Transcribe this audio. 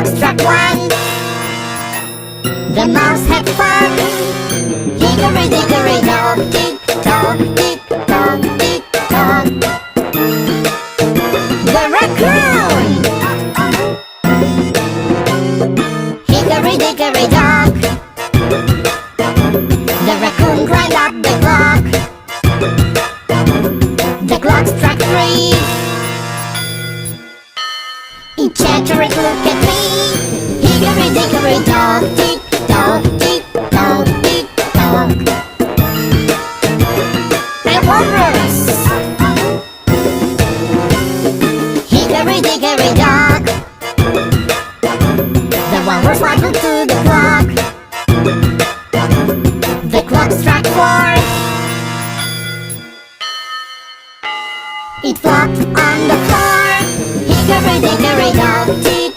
clock struck one. The mouse had fun. Hickory dickory dock, tick tock, tick tock, tick tock. The raccoon. Hickory dickory dock. The raccoon climbed up the clock. The clock struck three. It chattered, look at me. Hickory dickory dock, tick tock, tick tock, tick tock. I walrus. Hickory dickory dock. The walrus waddled to the clock. The clock struck four. It flopped on the floor. Hickory dickory dock, tick